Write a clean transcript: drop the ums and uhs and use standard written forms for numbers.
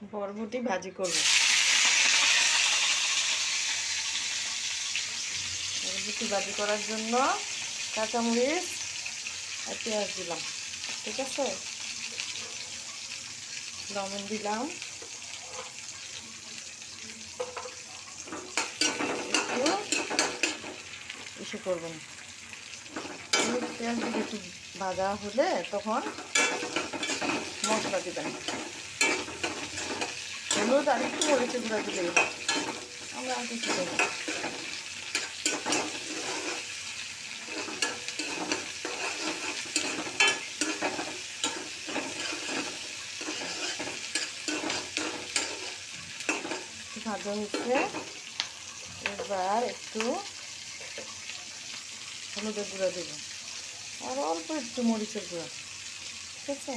বরবটি ভাজি করব। বরবটি ভাজি করার জন্য কাঁচামরিচ আর পেঁয়াজ দিলাম, ঠিক আছে, লবণ দিলাম, একটু ইসে করবেন, পেঁয়াজ দিকে একটু ভাজা হলে তখন মশলা দেবেন, হলুদ আর একটু মরিচের গুঁড়া দিলেই হয়, আমরা আর কিছু দেবো না। ভাজা হচ্ছে, এবার একটু হলুদের গুঁড়া দেবো আর অল্প একটু মরিচের গুঁড়া, ঠিক আছে।